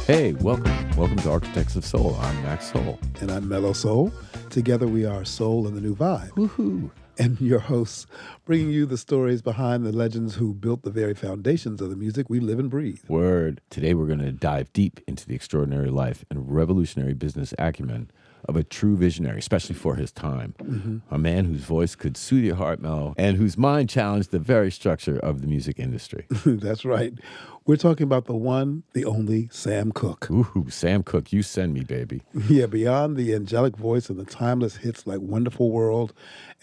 Hey, welcome to Architects of Soul. I'm Max Soul. And I'm Mello Soul. Together we are Soul and the New Vibe. Woohoo! And your hosts, bringing you the stories behind the legends who built the very foundations of the music we live and breathe. Word. Today we're going to dive deep into the extraordinary life and revolutionary business acumen of a true visionary, especially for his time. Mm-hmm. A man whose voice could soothe your heart, Mello, and whose mind challenged the very structure of the music industry. That's right. We're talking about the one, the only Sam Cooke. Ooh, Sam Cooke, you send me, baby. Yeah, beyond the angelic voice and the timeless hits like Wonderful World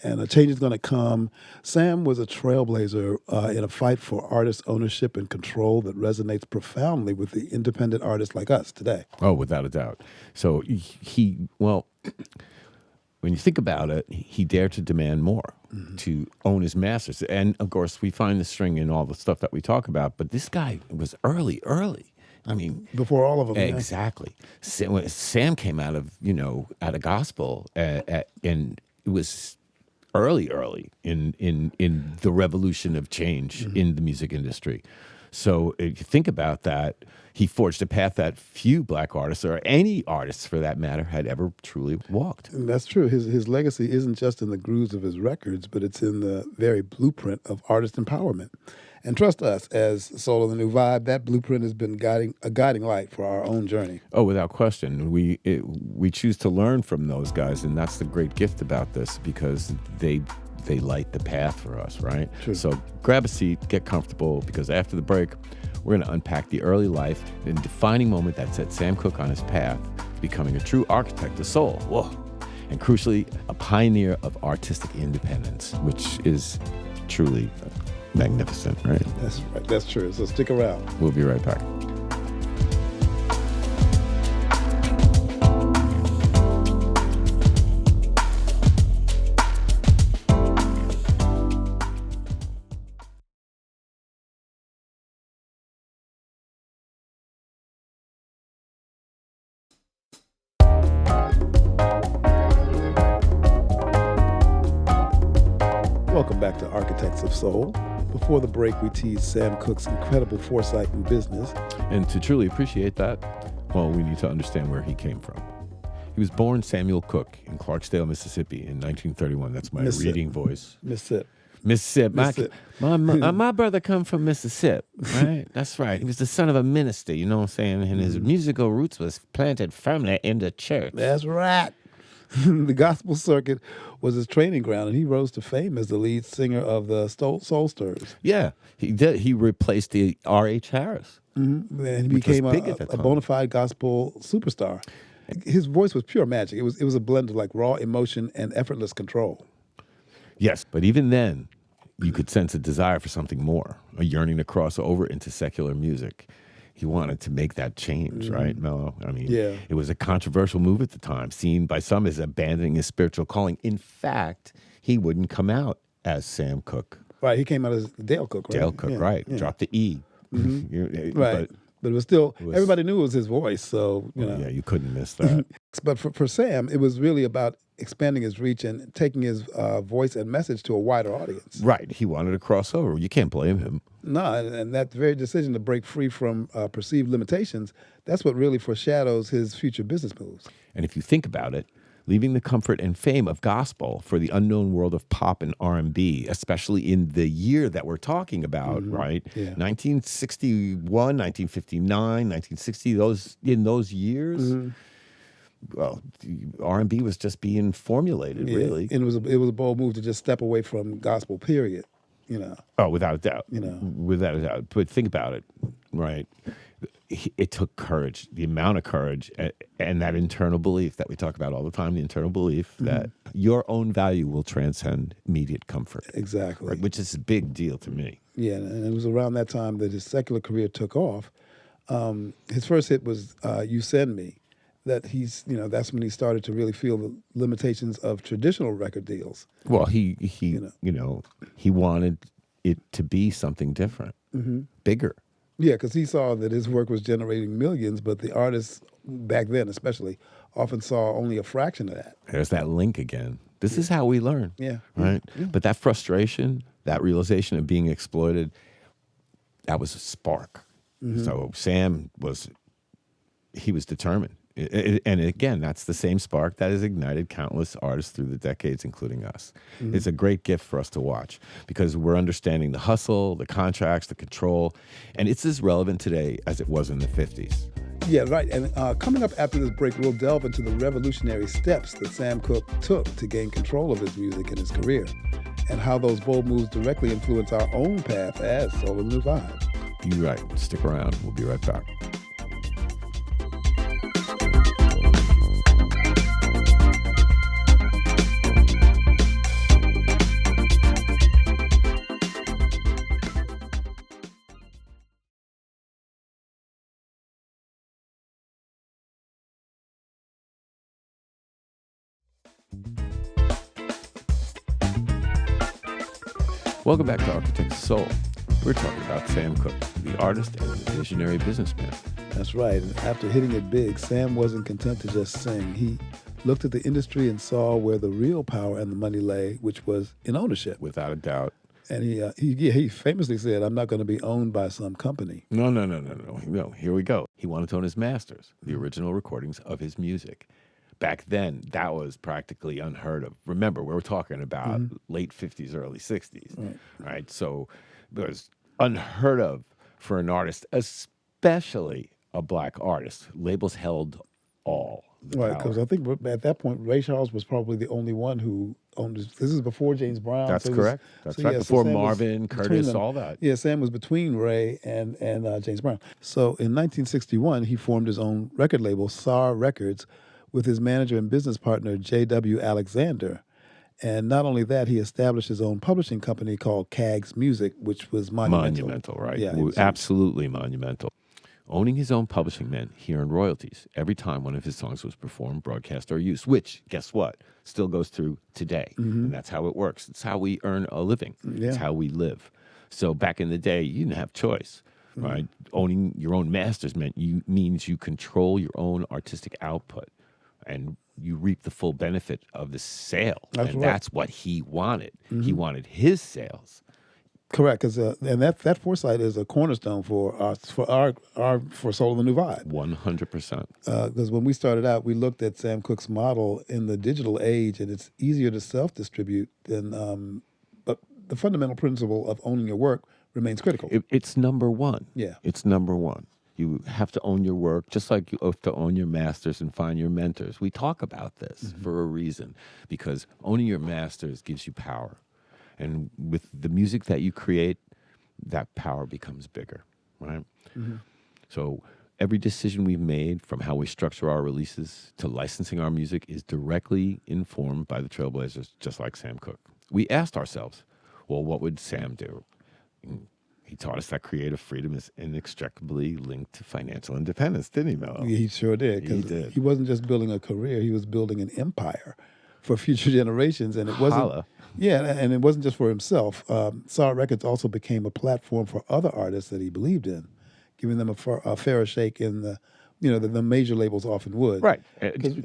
and A Change Is Gonna Come, Sam was a trailblazer in a fight for artist ownership and control that resonates profoundly with the independent artists like us today. Oh, without a doubt. So when you think about it, he dared to demand more, to own his masters. And, of course, we find the string in all the stuff that we talk about. But this guy was early. I mean, before all of them. Exactly. Yeah. When Sam came out of gospel, and it was early in the revolution of change in the music industry. So if you think about that, he forged a path that few black artists, or any artists for that matter, had ever truly walked. And that's true. His legacy isn't just in the grooves of his records, but it's in the very blueprint of artist empowerment. And trust us, as Soul of the New Vibe, that blueprint has been a guiding light for our own journey. Oh, without question. We choose to learn from those guys, and that's the great gift about this, because they light the path for us, right? True. So grab a seat, get comfortable, because after the break, we're going to unpack the early life and defining moment that set Sam Cooke on his path, becoming a true architect of soul. Whoa. And crucially, a pioneer of artistic independence, which is truly magnificent, right? That's right. That's true. So stick around. We'll be right back. Welcome back to Architects of Soul. Before the break, we teased Sam Cooke's incredible foresight in business. And to truly appreciate that, well, we need to understand where he came from. He was born Samuel Cooke in Clarksdale, Mississippi in 1931. That's my reading voice. Mississippi. My brother come from Mississippi, right? That's right. He was the son of a minister, you know what I'm saying? And his musical roots was planted firmly in the church. That's right. The gospel circuit was his training ground, and he rose to fame as the lead singer of the Soul Stirrers. Yeah, he did. He replaced the R.H. Harris. Mm-hmm. And he became a bona fide gospel superstar. His voice was pure magic. It was a blend of like raw emotion and effortless control. Yes, but even then, you could sense a desire for something more, a yearning to cross over into secular music. He wanted to make that change, right, Mello? I mean, It was a controversial move at the time, seen by some as abandoning his spiritual calling. In fact, he wouldn't come out as Sam Cooke. Right, he came out as Dale Cooke, right? Dale Cooke, right. Yeah. Dropped the E. Mm-hmm. Right. But it was still, everybody knew it was his voice, so, you know. Yeah, you couldn't miss that. But for Sam, it was really about expanding his reach and taking his voice and message to a wider audience. Right. He wanted to cross over. You can't blame him. No, and that very decision to break free from perceived limitations, that's what really foreshadows his future business moves. And if you think about it, leaving the comfort and fame of gospel for the unknown world of pop and R&B, especially in the year that we're talking about, right? Yeah. 1961, 1959, 1960, in those years, well, R&B was just being formulated, really. And it was a bold move to just step away from gospel, period, you know. Oh, without a doubt. You know. Without a doubt. But think about it, right? It took courage, the amount of courage, and that internal belief that we talk about all the time, the internal belief that your own value will transcend immediate comfort. Exactly. Right, which is a big deal to me. Yeah, and it was around that time that his secular career took off. His first hit was You Send Me. That's when he started to really feel the limitations of traditional record deals. Well, he wanted it to be something different, bigger. Yeah, because he saw that his work was generating millions, but the artists back then especially often saw only a fraction of that. There's that link again. This is how we learn. Yeah. Right? Yeah. But that frustration, that realization of being exploited, that was a spark. So Sam was he was determined. And again, that's the same spark that has ignited countless artists through the decades, including us. It's a great gift for us to watch because we're understanding the hustle, the contracts, the control, and it's as relevant today as it was in the 50s. Yeah, right. And coming up after this break, we'll delve into the revolutionary steps that Sam Cooke took to gain control of his music and his career, and how those bold moves directly influence our own path as Soul of the New Vibe. You're right. Stick around. We'll be right back. Welcome back to Architects of Soul. We're talking about Sam Cooke, the artist and the visionary businessman. That's right. And after hitting it big, Sam wasn't content to just sing. He looked at the industry and saw where the real power and the money lay, which was in ownership. Without a doubt. And he famously said, "I'm not going to be owned by some company." No, here we go. He wanted to own his masters, the original recordings of his music. Back then, that was practically unheard of. Remember, we were talking about late 50s, early 60s, right? So it was unheard of for an artist, especially a black artist. Labels held all the Right, power. because I think at that point, Ray Charles was probably the only one who owned this. This is before James Brown. That's so it was- correct. That's so right. yeah, so Before Sam was Marvin, between Curtis, them. all that. Yeah, Sam was between Ray and James Brown. So in 1961, he formed his own record label, SAR Records, with his manager and business partner, J.W. Alexander. And not only that, he established his own publishing company called Cags Music, which was monumental. Monumental, right? Yeah, Absolutely monumental. Owning his own publishing meant he earned royalties every time one of his songs was performed, broadcast, or used, which, guess what, still goes through today. And that's how it works. It's how we earn a living. It's how we live. So back in the day, you didn't have choice, right? Owning your own masters means you control your own artistic output and you reap the full benefit of the sale. That's right. That's what he wanted. He wanted his sales. Correct, because and that foresight is a cornerstone for Soul of the New Vibe. 100%. Because when we started out, we looked at Sam Cooke's model in the digital age, and it's easier to self-distribute than. But the fundamental principle of owning your work remains critical. It's number one. Yeah. It's number one. You have to own your work, just like you have to own your masters and find your mentors. We talk about this for a reason, because owning your masters gives you power. And with the music that you create, that power becomes bigger, right? So every decision we've made, from how we structure our releases to licensing our music, is directly informed by the trailblazers, just like Sam Cooke. We asked ourselves, well, what would Sam do? And he taught us that creative freedom is inextricably linked to financial independence, didn't he, Mello? He sure did. He 'Cause did. he wasn't just building a career; he was building an empire for future generations. And it wasn't. Holla. Yeah, and it wasn't just for himself. SAR Records also became a platform for other artists that he believed in, giving them a fairer shake in the major labels often would. Right.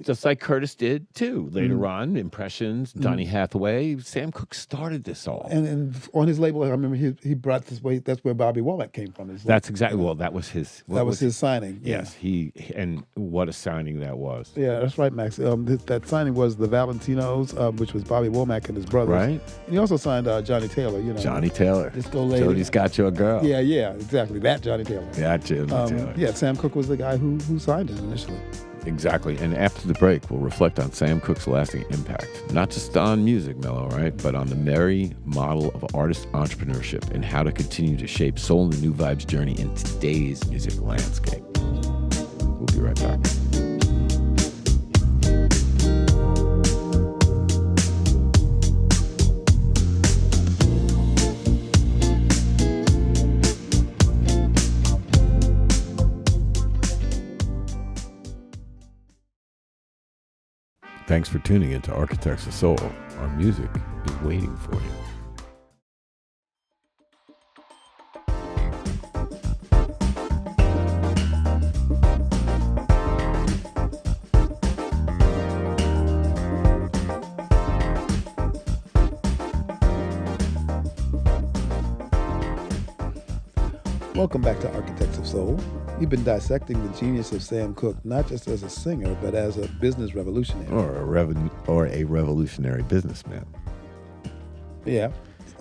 Just like Curtis did, too. Later on, Impressions, Donny Hathaway, Sam Cooke started this all. And on his label, I remember he brought this way. That's where Bobby Womack came from. That's exactly, well, that was his. That was his signing. Yes, and what a signing that was. Yeah, that's right, Max. That signing was the Valentinos, which was Bobby Womack and his brothers. Right. And he also signed Johnny Taylor. Johnny Taylor. Disco lady. Jody's got your girl. Yeah, exactly. That Johnny Taylor. Yeah, Johnny Taylor. Yeah, Sam Cooke was the guy who signed him initially. Exactly. And after the break, we'll reflect on Sam Cooke's lasting impact, not just on music, Mello, right? But on the merry model of artist entrepreneurship and how to continue to shape Soul and the New Vibe's journey in today's music landscape. We'll be right back. Thanks for tuning in to Architects of Soul. Our music is waiting for you. Welcome back to Architects of Soul. We've been dissecting the genius of Sam Cooke, not just as a singer, but as a business revolutionary. Or a revolutionary businessman. Yeah.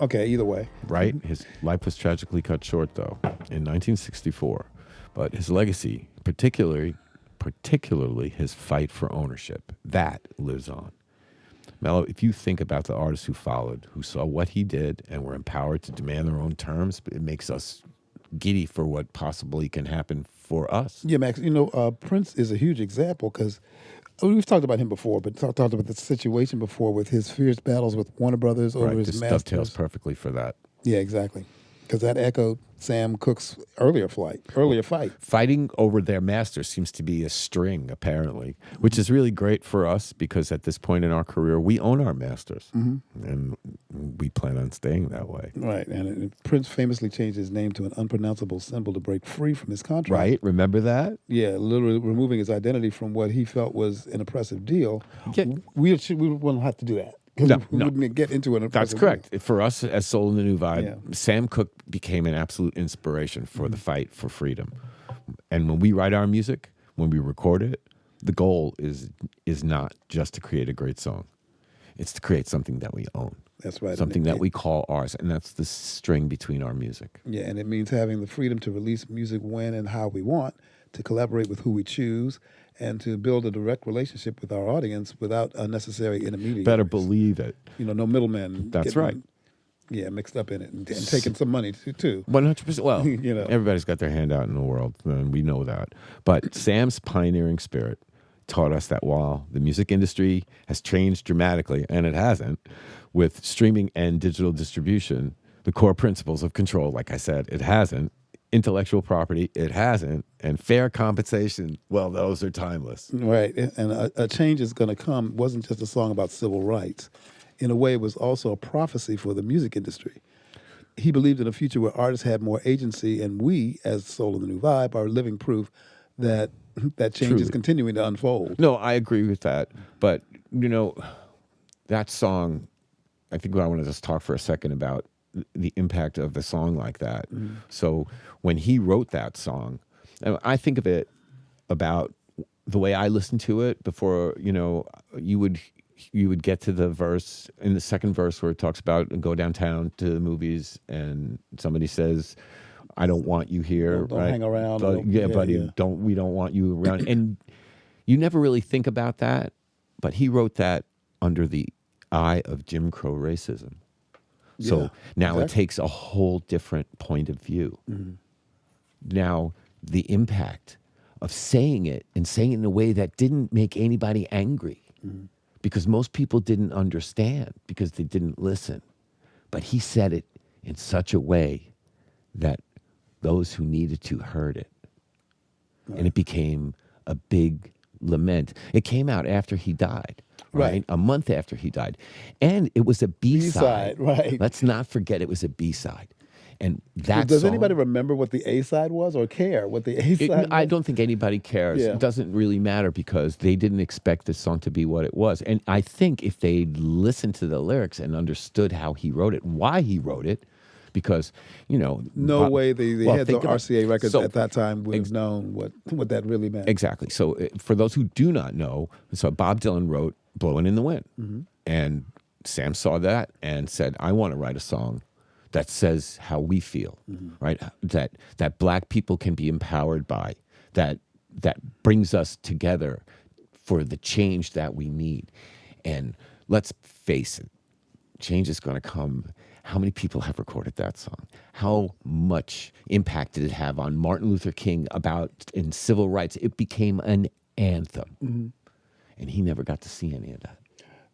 Okay, either way. Right? His life was tragically cut short, though, in 1964. But his legacy, particularly his fight for ownership, that lives on. Mello, if you think about the artists who followed, who saw what he did and were empowered to demand their own terms, it makes us giddy for what possibly can happen for us. Yeah, Max, Prince is a huge example because we've talked about him before, but talked about the situation before with his fierce battles with Warner Brothers over his this masters. dovetails perfectly for that. Yeah, exactly. Because that echoed Sam Cooke's earlier fight. Fighting over their master seems to be a string, apparently, which is really great for us because at this point in our career, we own our masters. And we plan on staying that way. Right. And Prince famously changed his name to an unpronounceable symbol to break free from his contract. Right? Remember that? Yeah, literally removing his identity from what he felt was an oppressive deal. Yeah. We wouldn't have to do that. No. We wouldn't get into an That's correct. deal. For us as Soul in the New Vibe, Sam Cooke became an absolute inspiration for the fight for freedom. And when we write our music, when we record it, the goal is not just to create a great song. It's to create something that we own. That's right. Something that we call ours, and that's the string between our music. Yeah, and it means having the freedom to release music when and how we want, to collaborate with who we choose, and to build a direct relationship with our audience without unnecessary intermediaries. Better believe it. No middlemen. That's right. Yeah, mixed up in it and taking some money too. 100%. Well, everybody's got their hand out in the world, and we know that. But Sam's pioneering spirit taught us that while the music industry has changed dramatically, and it hasn't, with streaming and digital distribution, the core principles of control, like I said, it hasn't. Intellectual property, it hasn't. And fair compensation, well, those are timeless. Right. And a change is going to come. It wasn't just a song about civil rights. In a way, it was also a prophecy for the music industry. He believed in a future where artists had more agency, and we, as Soul in the New Vibe, are living proof that change is continuing to unfold. No, I agree with that. But, that song, I think I want to just talk for a second about the impact of the song like that. So when he wrote that song, I think of it about the way I listened to it before, you would get to the verse, in the second verse where it talks about go downtown to the movies and somebody says, I don't want you here. Don't right? hang around. Buddy, we don't want you around. And you never really think about that, but he wrote that under the eye of Jim Crow racism. So now it takes a whole different point of view. Now, the impact of saying it and saying it in a way that didn't make anybody angry because most people didn't understand because they didn't listen. But he said it in such a way that those who needed to heard it. And it became a big lament. It came out after he died. Right. A month after he died. And it was a B-side. Right. Let's not forget it was a B-side. And that Does song, anybody remember what the A-side was or care what the A-side was? I don't think anybody cares. Yeah. It doesn't really matter because they didn't expect this song to be what it was. And I think if they'd listened to the lyrics and understood how he wrote it, why he wrote it, because, no way they had the RCA records so, at that time would have known what that really meant. Exactly. So for those who do not know, so Bob Dylan wrote Blowing in the Wind. And Sam saw that and said, I want to write a song that says how we feel, right? That black people can be empowered by, that brings us together for the change that we need. And let's face it, change is going to come. How many people have recorded that song? How much impact did it have on Martin Luther King in civil rights? It became an anthem. And he never got to see any of that.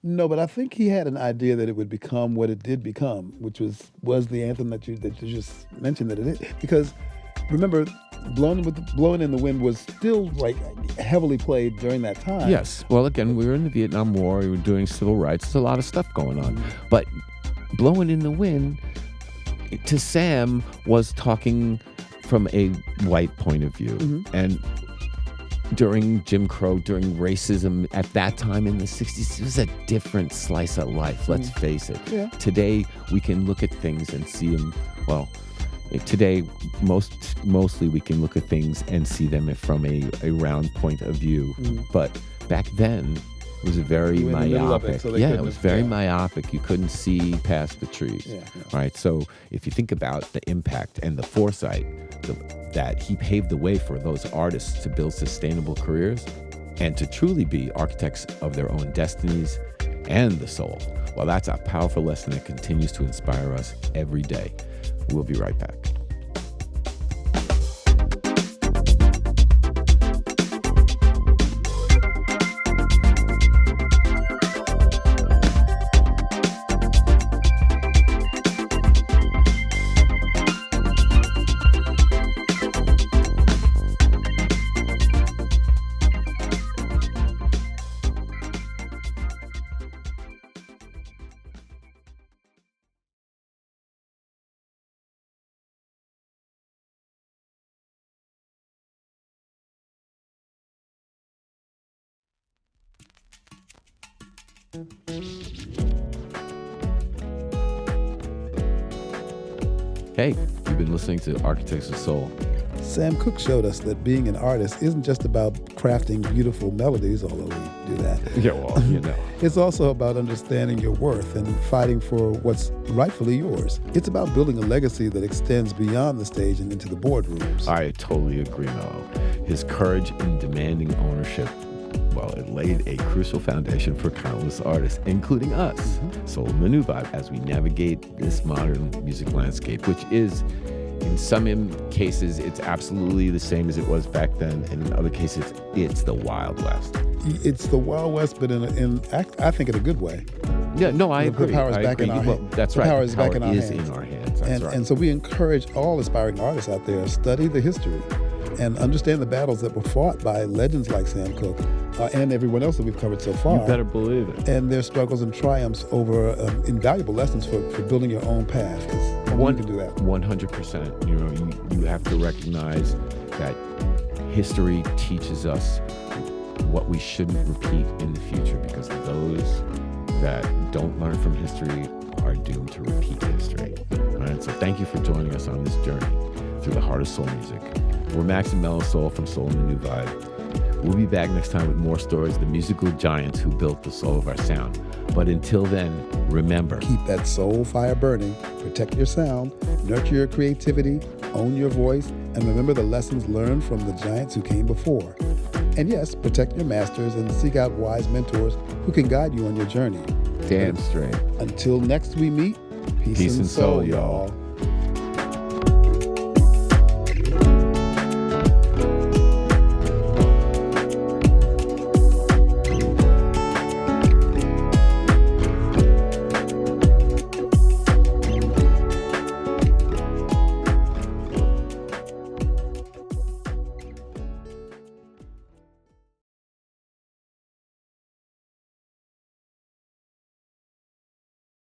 No, but I think he had an idea that it would become what it did become, which was the anthem that you just mentioned that it is. Because remember, Blowing in the Wind was still heavily played during that time. Yes. Well, again, we were in the Vietnam War. We were doing civil rights. There's a lot of stuff going on. But Blowing in the Wind, to Sam, was talking from a white point of view. And during Jim Crow, during racism at that time in the 60s, it was a different slice of life, let's face it. Yeah. Today, we can look at things and see them, well, Today, mostly we can look at things and see them from a round point of view. But back then, it was very You were in the middle of it, myopic. so they Yeah, it couldn't was have- very yeah. myopic. You couldn't see past the trees. Yeah. Right. So if you think about the impact and the foresight that he paved the way for those artists to build sustainable careers and to truly be architects of their own destinies and the soul. Well, that's a powerful lesson that continues to inspire us every day. We'll be right back. Hey, you've been listening to Architects of Soul. Sam Cooke showed us that being an artist isn't just about crafting beautiful melodies, although we do that. Yeah, well, you know. It's also about understanding your worth and fighting for what's rightfully yours. It's about building a legacy that extends beyond the stage and into the boardrooms. I totally agree, Mello. His courage in demanding ownership, well, it laid a crucial foundation for countless artists, including us, Soul and the New Vibe, as we navigate this modern music landscape, which is, in some cases, it's absolutely the same as it was back then, and in other cases, it's the Wild West. It's the Wild West, but I think in a good way. Yeah, no, I The agree. power is I back in agree. our Well, hands. that's The right. power The is back in our is hands. in our hands. That's right. And so we encourage all aspiring artists out there, study the history and understand the battles that were fought by legends like Sam Cooke and everyone else that we've covered so far. You better believe it. And their struggles and triumphs over invaluable lessons for building your own path. 'Cause one can do that. 100%. You know, you have to recognize that history teaches us what we shouldn't repeat in the future, because those that don't learn from history are doomed to repeat history. All right, so thank you for joining us on this journey through the heart of soul music. We're Max and Mello Soul from Soul and the New Vibe. We'll be back next time with more stories of the musical giants who built the soul of our sound. But until then, remember, Keep that soul fire burning, protect your sound, nurture your creativity, own your voice, and remember the lessons learned from the giants who came before. And yes, protect your masters and seek out wise mentors who can guide you on your journey. damn straight. Until next we meet, peace Peace and and soul, soul, y'all. y'all.